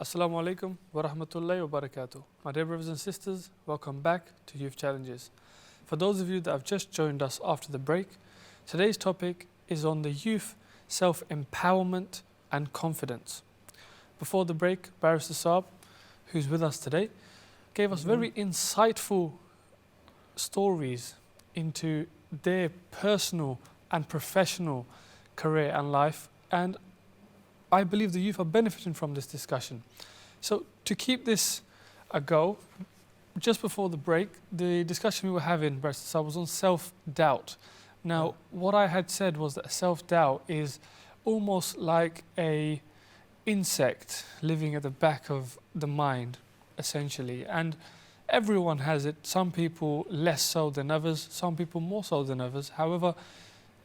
Assalamu alaikum wa rahmatullahi wa barakatuh. My dear brothers and sisters, welcome back to Youth Challenges. For those of you that have just joined us after the break, today's topic is on the youth self-empowerment and confidence. Before the break, Barrister Saab, who's with us today, gave us very insightful stories into their personal and professional career and life, and I believe the youth are benefiting from this discussion. So to keep this a go, just before the break, the discussion we were having, Barrister Saab, was on self-doubt. Now, what I had said was that self-doubt is almost like a insect living at the back of the mind, essentially. And everyone has it, some people less so than others, some people more so than others. However,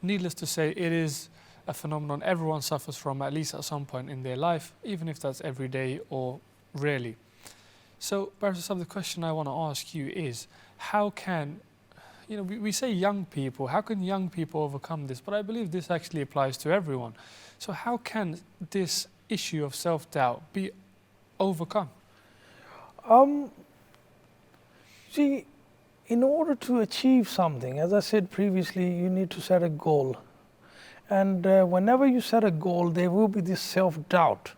needless to say, it is a phenomenon everyone suffers from at least at some point in their life, even if that's every day or rarely. So, Barrister Saab, the question I want to ask you is, how can, we say young people, how can young people overcome this? But I believe this actually applies to everyone. So how can this issue of self-doubt be overcome? See, in order to achieve something, as I said previously, you need to set a goal. And whenever you set a goal, there will be this self-doubt.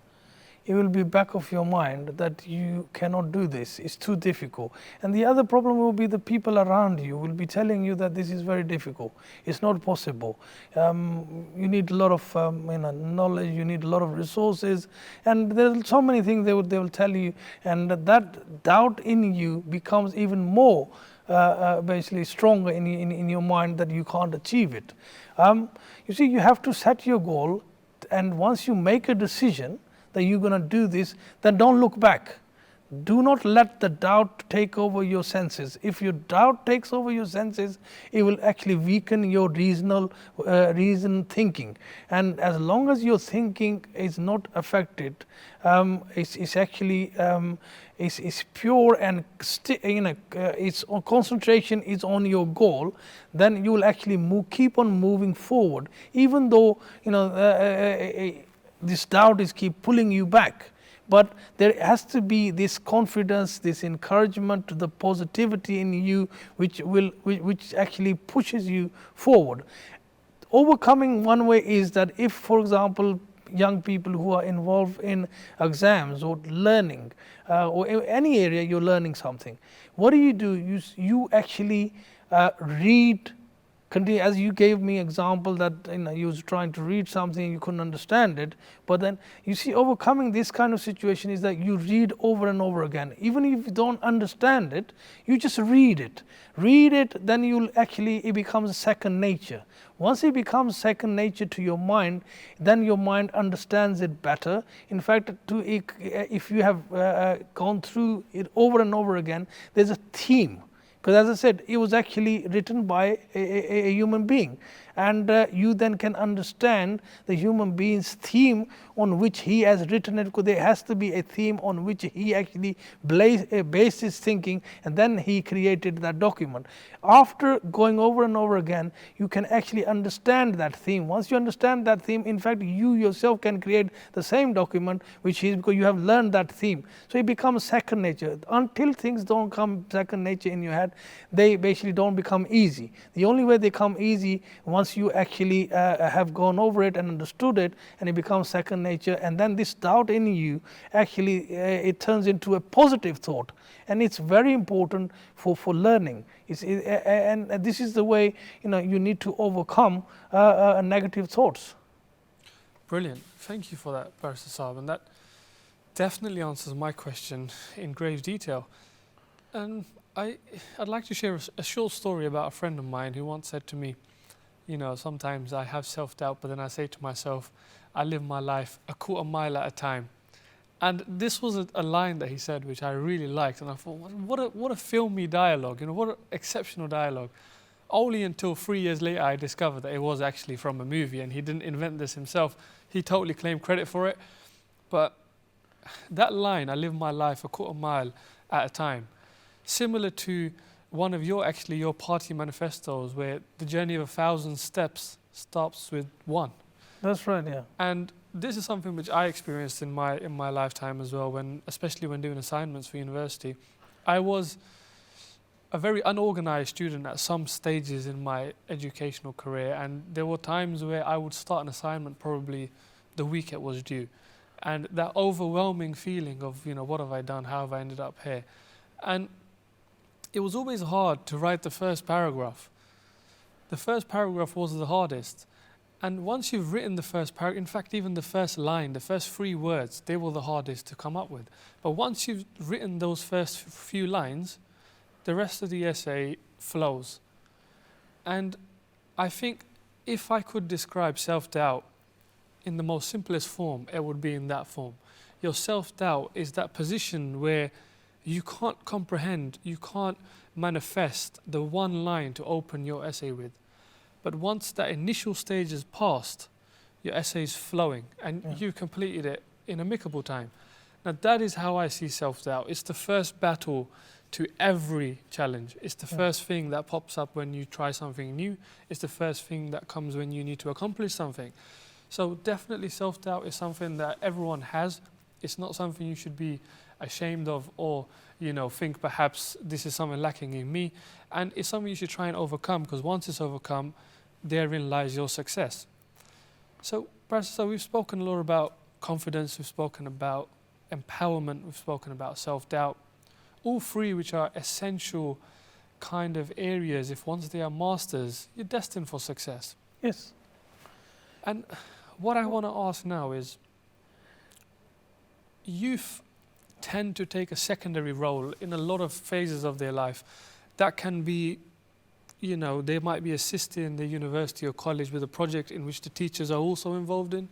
It will be back of your mind that you cannot do this, it's too difficult. And the other problem will be the people around you will be telling you that this is very difficult, it's not possible. You need a lot of knowledge, you need a lot of resources, and there's so many things they will tell you, and that doubt in you becomes even more basically stronger in your mind that you can't achieve it. You see, you have to set your goal, and once you make a decision that you're going to do this, then don't look back. Do not let the doubt take over your senses. If your doubt takes over your senses, it will actually weaken your reason thinking. And as long as your thinking is not affected, it's actually is pure and its concentration is on your goal, then you will actually keep on moving forward, even though this doubt is keep pulling you back. But there has to be this confidence, this encouragement to the positivity in you, which actually pushes you forward. Overcoming one way is that if, for example, young people who are involved in exams or learning, or any area you're learning something, what do? You actually read. As you gave me example that you was trying to read something, you couldn't understand it, but then you see, overcoming this kind of situation is that you read over and over again. Even if you don't understand it, you just read it. Then it becomes second nature. Once it becomes second nature to your mind, then your mind understands it better. In fact, if you have gone through it over and over again, there's a theme. Because as I said, it was actually written by a human being, and you then can understand the human being's theme on which he has written it, because there has to be a theme on which he actually based his thinking, and then he created that document. After going over and over again, you can actually understand that theme. Once you understand that theme, in fact, you yourself can create the same document, which is because you have learned that theme. So it becomes second nature. Until things don't come second nature in your head, they basically don't become easy. The only way they come easy, once you actually have gone over it and understood it, and it becomes second nature, and then this doubt in you actually it turns into a positive thought, and it's very important for learning. And this is the way you need to overcome negative thoughts. Brilliant, thank you for that, Barrister Saab, and that definitely answers my question in grave detail. And I'd like to share a short story about a friend of mine who once said to me, sometimes I have self-doubt, but then I say to myself, I live my life a quarter mile at a time. And this was a line that he said, which I really liked, and I thought, what a filmy dialogue, what an exceptional dialogue. Only until 3 years later I discovered that it was actually from a movie, and he didn't invent this himself. He totally claimed credit for it. But that line, I live my life a quarter mile at a time, similar to one of your party manifestos, where the journey of 1,000 steps starts with one. That's right, yeah. And this is something which I experienced in my lifetime as well, especially when doing assignments for university. I was a very unorganized student at some stages in my educational career, and there were times where I would start an assignment probably the week it was due. And that overwhelming feeling of, what have I done? How have I ended up here? And it was always hard to write the first paragraph. The first paragraph was the hardest. And once you've written the first paragraph, in fact, even the first line, the first 3 words, they were the hardest to come up with. But once you've written those first few lines, the rest of the essay flows. And I think if I could describe self-doubt in the most simplest form, it would be in that form. Your self-doubt is that position where you can't comprehend, you can't manifest the one line to open your essay with. But once that initial stage is passed, your essay is flowing and you've completed it in amicable time. Now that is how I see self-doubt. It's the first battle to every challenge. It's the first thing that pops up when you try something new. It's the first thing that comes when you need to accomplish something. So definitely self-doubt is something that everyone has. It's not something you should be ashamed of or think perhaps this is something lacking in me. And it's something you should try and overcome, because once it's overcome, therein lies your success. So, Barrister, we've spoken a lot about confidence, we've spoken about empowerment, we've spoken about self-doubt. All 3 which are essential kind of areas. If once they are masters, you're destined for success. Yes. And what I want to ask now is, youth tend to take a secondary role in a lot of phases of their life. That can be, they might be assisting in the university or college with a project in which the teachers are also involved in.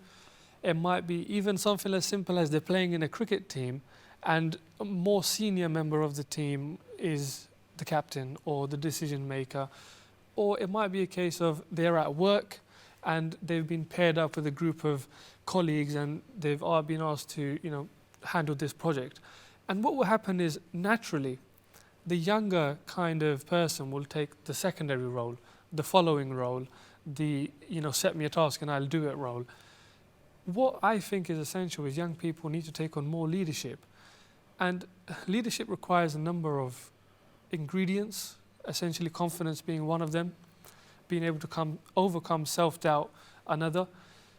It might be even something as simple as they're playing in a cricket team and a more senior member of the team is the captain or the decision maker. Or it might be a case of they're at work and they've been paired up with a group of colleagues and they've all been asked to, handle this project. And what will happen is, naturally, the younger kind of person will take the secondary role, the following role, the, set me a task and I'll do it role. What I think is essential is young people need to take on more leadership. And leadership requires a number of ingredients, essentially confidence being one of them, being able to overcome self-doubt another.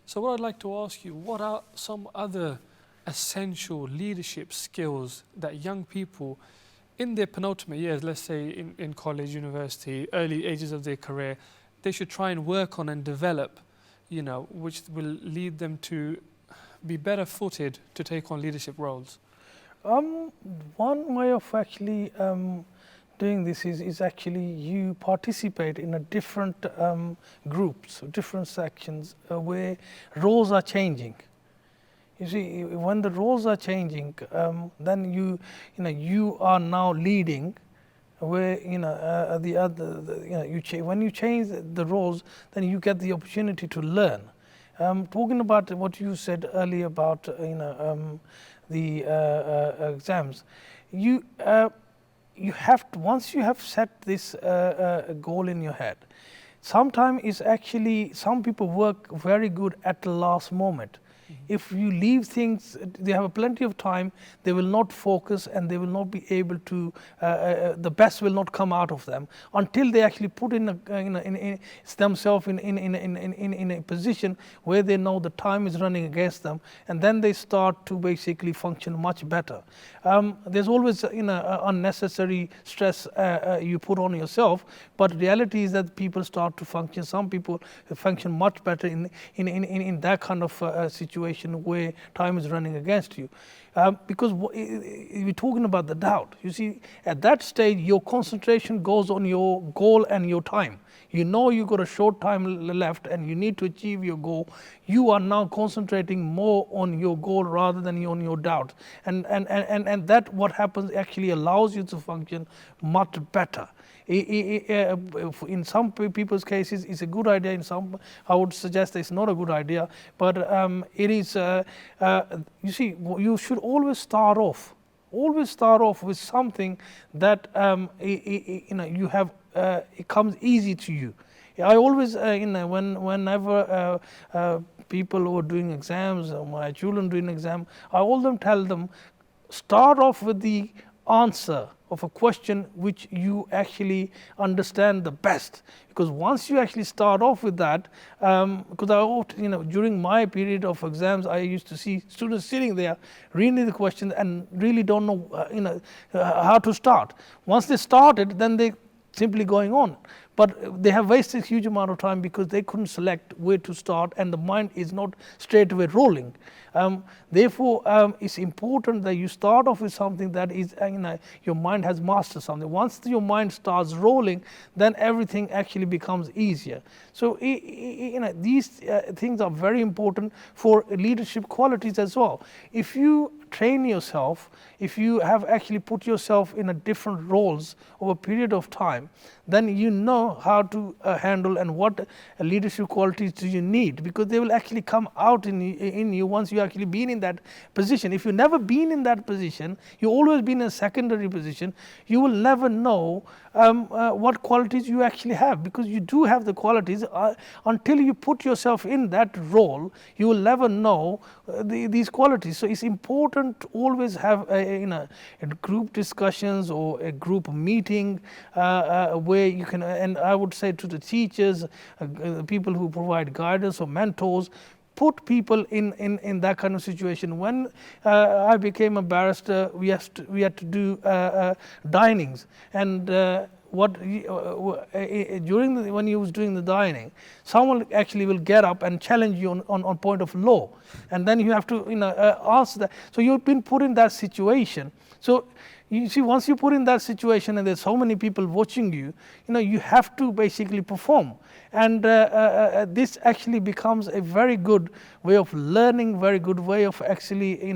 So what I'd like to ask you, what are some other essential leadership skills that young people in their penultimate years, let's say in college, university, early ages of their career, they should try and work on and develop, which will lead them to be better footed to take on leadership roles? One way of actually doing this is actually you participate in a different groups, different sections where roles are changing. You see, when the roles are changing, then you are now leading. Where when you change the roles, then you get the opportunity to learn. Talking about what you said earlier about the exams, you have to, once you have set this goal in your head. Sometimes it's actually, some people work very good at the last moment. If you leave things, they have plenty of time, they will not focus and they will not be able to, the best will not come out of them until they actually put in themselves in a position where they know the time is running against them, and then they start to basically function much better. There's always unnecessary stress you put on yourself, but reality is that people start to function. Some people function much better in that kind of situation where time is running against you. Because we're talking about the doubt. You see, at that stage, your concentration goes on your goal and your time. You know you've got a short time left and you need to achieve your goal. You are now concentrating more on your goal rather than on your doubt. And that what happens actually allows you to function much better. In some people's cases, it's a good idea. In some, I would suggest it's not a good idea. But it is, you see, you should always start off always start off with something that you have. It comes easy to you. I always, whenever people who are doing exams, or my children doing exam, I always tell them, start off with the answer of a question which you actually understand the best, because once you actually start off with that, because during my period of exams, I used to see students sitting there reading the question and really don't know how to start. Once they started, then they simply going on, but they have wasted a huge amount of time because they couldn't select where to start, and the mind is not straight away rolling. Therefore, it's important that you start off with something that is, your mind has mastered something. Once your mind starts rolling, then everything actually becomes easier. So these things are very important for leadership qualities as well. If you train yourself, if you have actually put yourself in a different roles over a period of time, then you know how to handle and what leadership qualities do you need, because they will actually come out in you once you actually been in that position. If you've never been in that position, you always been in a secondary position, you will never know what qualities you actually have, because you do have the qualities. Until you put yourself in that role, you will never know these qualities. So it's important to always have a group discussions or a group meeting where you can, and I would say to the teachers, people who provide guidance or mentors, put people in that kind of situation. When I became a barrister, we had to do dinings, and when he was doing the dining, someone actually will get up and challenge you on point of law, and then you have to answer that. So you've been put in that situation. So you see, once you put in that situation and there's so many people watching you, you have to basically perform. And this actually becomes a very good way of learning, very good way of actually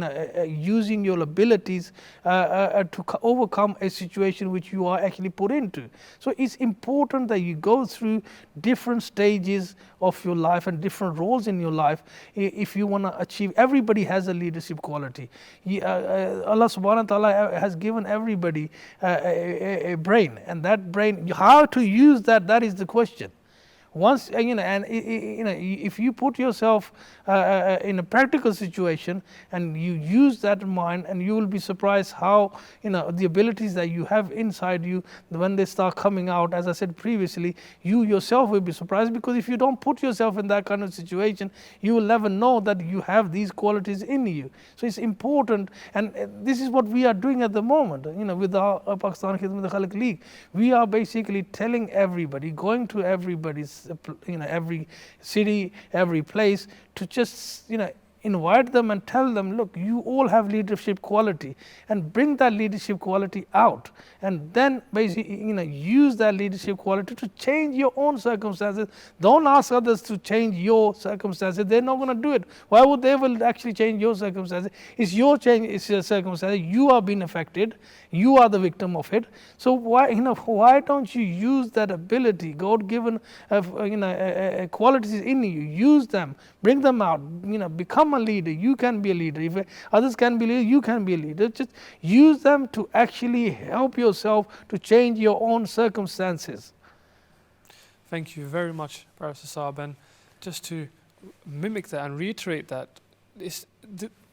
using your abilities to overcome a situation which you are actually put into. So it's important that you go through different stages of your life and different roles in your life if you want to achieve. Everybody has a leadership quality. Allah subhanahu wa ta'ala has given everybody a brain, and that brain, how to use that is the question. Once if you put yourself in a practical situation and you use that mind, and you will be surprised how the abilities that you have inside you, when they start coming out, as I said previously, you yourself will be surprised, because if you don't put yourself in that kind of situation, you will never know that you have these qualities in you. So it's important, and this is what we are doing at the moment. With our Pakistan Khidmat Khalq League, we are basically telling everybody, going to everybody's every city, every place, to just invite them and tell them, look, you all have leadership quality, and bring that leadership quality out, and then basically use that leadership quality to change your own circumstances. Don't ask others to change your circumstances. They're not going to do it. Why would they will actually change your circumstances? It's your change, it's your circumstances. You are being affected, you are the victim of it. So why don't you use that ability, God given qualities in you? Use them, bring them out, become a leader. You can be a leader. If others can be a leader, you can be a leader. Just use them to actually help yourself to change your own circumstances. Thank you very much, Barrister Saab. And just to mimic that and reiterate that,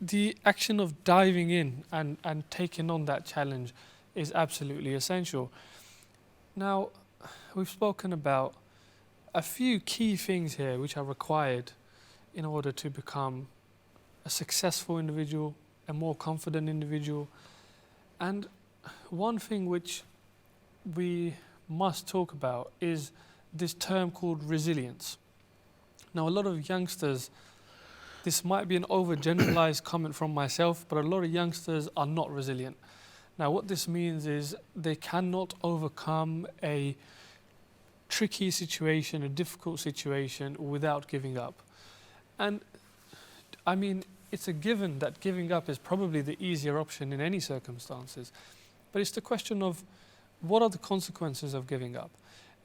the action of diving in and taking on that challenge is absolutely essential. Now, we've spoken about a few key things here which are required in order to become a successful individual, a more confident individual. And one thing which we must talk about is this term called resilience. Now, a lot of youngsters, this might be an overgeneralized comment from myself, but a lot of youngsters are not resilient. Now, what this means is they cannot overcome a tricky situation, a difficult situation, without giving up. And I mean, it's a given that giving up is probably the easier option in any circumstances. But it's the question of what are the consequences of giving up?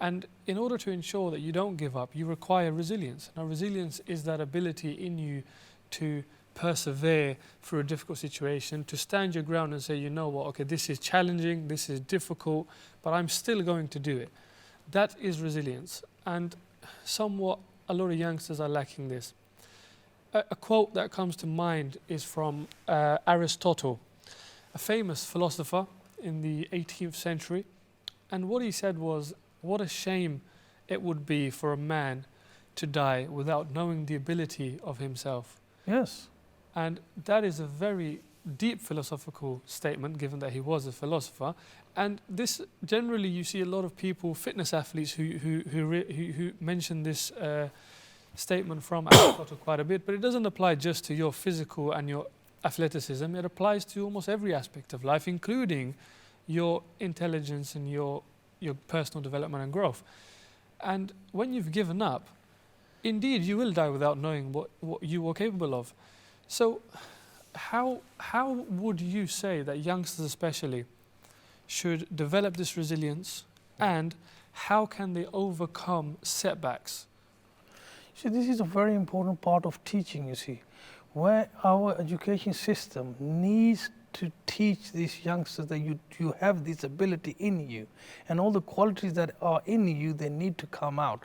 And in order to ensure that you don't give up, you require resilience. Now, resilience is that ability in you to persevere through a difficult situation, to stand your ground and say, you know what, okay, this is challenging, this is difficult, but I'm still going to do it. That is resilience. And somewhat, a lot of youngsters are lacking this. A quote that comes to mind is from Aristotle, a famous philosopher in the 18th century. And what he said was, what a shame it would be for a man to die without knowing the ability of himself. Yes. And that is a very deep philosophical statement, given that he was a philosopher. And this, generally, you see a lot of people, fitness athletes, who mention this statement from Aristotle quite a bit. But it doesn't apply just to your physical and your athleticism. It applies to almost every aspect of life, including your intelligence and your personal development and growth. And when you've given up, indeed, you will die without knowing what you were capable of. So how would you say that youngsters especially should develop this resilience, and how can they overcome setbacks? See, this is a very important part of teaching, you see, where our education system needs to teach these youngsters that you have this ability in you, and all the qualities that are in you, they need to come out.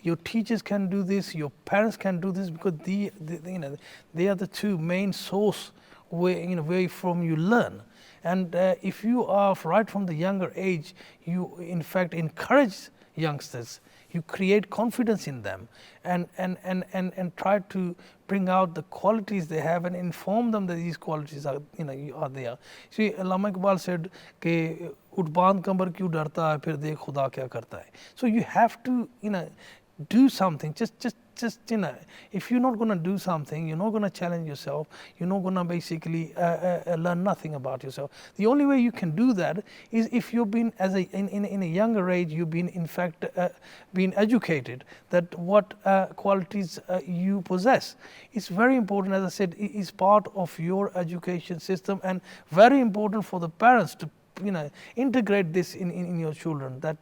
Your teachers can do this, your parents can do this, because they are the two main source where from you learn. And if you are right from the younger age, you in fact encourage youngsters, you create confidence in them, and try to bring out the qualities they have and inform them that these qualities are are there. See, Allama Iqbal said कि उठ बांध कमर क्यों डरता है फिर देख खुदा क्या करता है. So you have to do something. Just if you're not going to do something, you're not going to challenge yourself, you're not going to basically learn nothing about yourself. The only way you can do that is if you've been in a younger age, you've been in fact been educated that what qualities you possess. It's very important, as I said, it is part of your education system, and very important for the parents to integrate this in your children, that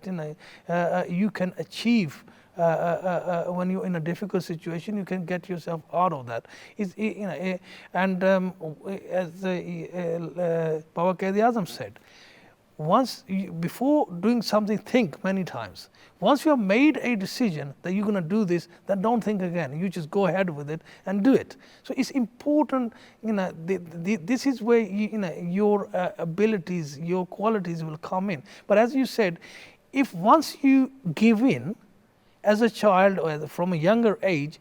you can achieve. When you're in a difficult situation, you can get yourself out of that. And as Baba Quaid-e-Azam said, before doing something, think many times. Once you have made a decision that you're going to do this, then don't think again. You just go ahead with it and do it. So it's important. This is where your abilities, your qualities will come in. But as you said, if once you give in, as a child or from a younger age,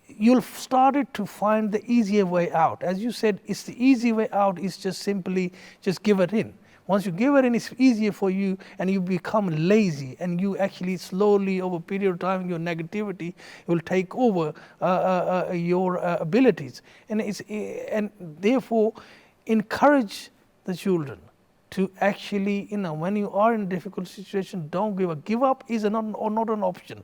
you'll started to find the easier way out. As you said, it's the easy way out is just simply just give it in. Once you give it in, it's easier for you, and you become lazy, and you actually slowly over a period of time, your negativity will take over your abilities, and therefore encourage the children to actually, when you are in a difficult situation, don't give up. Give up is not an option.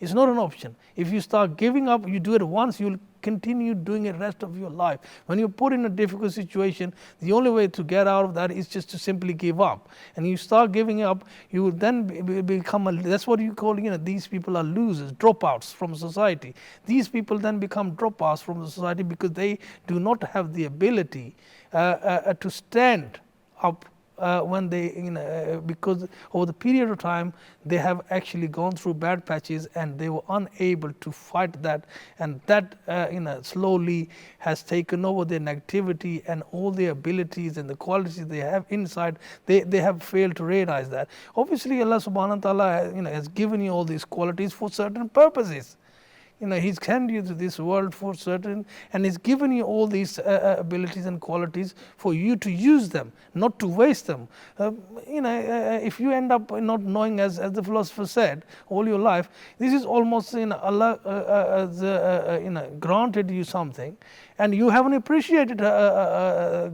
It's not an option. If you start giving up, you do it once, you'll continue doing it the rest of your life. When you're put in a difficult situation, the only way to get out of that is just to simply give up. And you start giving up, you will then become that's what you call, these people are losers, dropouts from society. These people then become dropouts from the society because they do not have the ability to stand up when they, because over the period of time they have actually gone through bad patches and they were unable to fight that, and that slowly has taken over their negativity and all their abilities and the qualities they have inside. They have failed to realize that. Obviously, Allah Subhanahu wa Taala has given you all these qualities for certain purposes. He's sent you to this world for certain, and He's given you all these abilities and qualities for you to use them, not to waste them. If you end up not knowing, as the philosopher said, all your life, this is almost Allah granted you something, and you haven't appreciated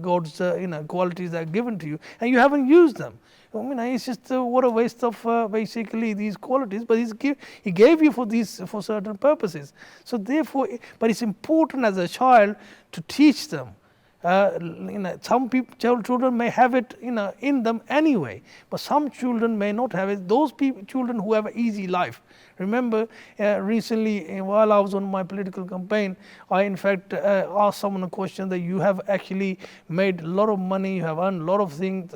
God's qualities that are given to you, and you haven't used them. It's just what a waste of basically these qualities. But He gave you for certain purposes. So therefore, but it's important as a child to teach them Some children may have it in them anyway, but some children may not have it. Those children who have an easy life. Remember, recently while I was on my political campaign, I in fact asked someone a question that you have actually made a lot of money, you have earned a lot of things,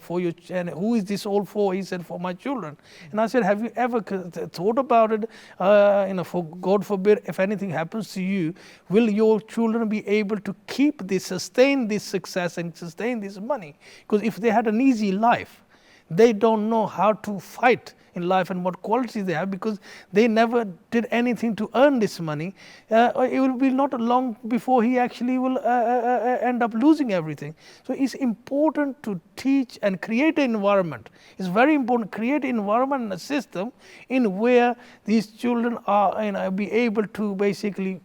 for your, and who is this all for? He said, for my children. And I said, have you ever thought about it? For God forbid, if anything happens to you, will your children be able to keep this, sustain this success and sustain this money? Because if they had an easy life, they don't know how to fight in life and what qualities they have, because they never did anything to earn this money. It will be not long before he actually will end up losing everything. So it's important to teach and create an environment. It's very important to create an environment and a system in where these children are be able to basically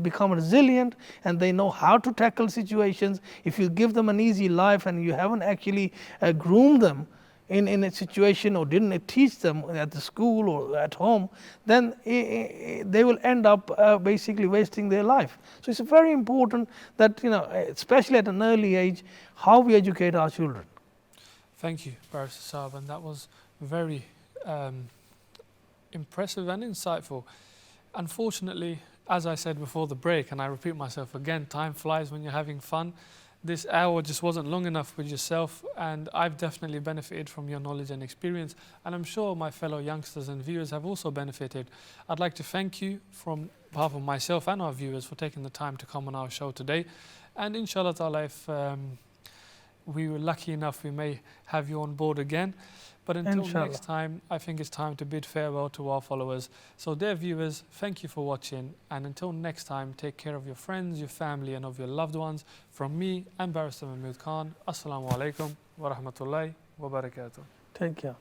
become resilient, and they know how to tackle situations. If you give them an easy life and you haven't actually groomed them in a situation, or didn't teach them at the school or at home, then they will end up basically wasting their life. So it's very important that, especially at an early age, how we educate our children. Thank you, Barrister Saab, and that was very impressive and insightful. Unfortunately, as I said before the break, and I repeat myself again, time flies when you're having fun. This hour just wasn't long enough with yourself, and I've definitely benefited from your knowledge and experience, and I'm sure my fellow youngsters and viewers have also benefited. I'd like to thank you from behalf of myself and our viewers for taking the time to come on our show today, and inshallah ta'ala, if we were lucky enough, we may have you on board again. But until next time, I think it's time to bid farewell to our followers. So dear viewers, thank you for watching, and until next time, take care of your friends, your family and of your loved ones. From me and Barrister Mahmood Khan, Assalamu alaikum wa rahmatullahi wa barakatuh. Take care.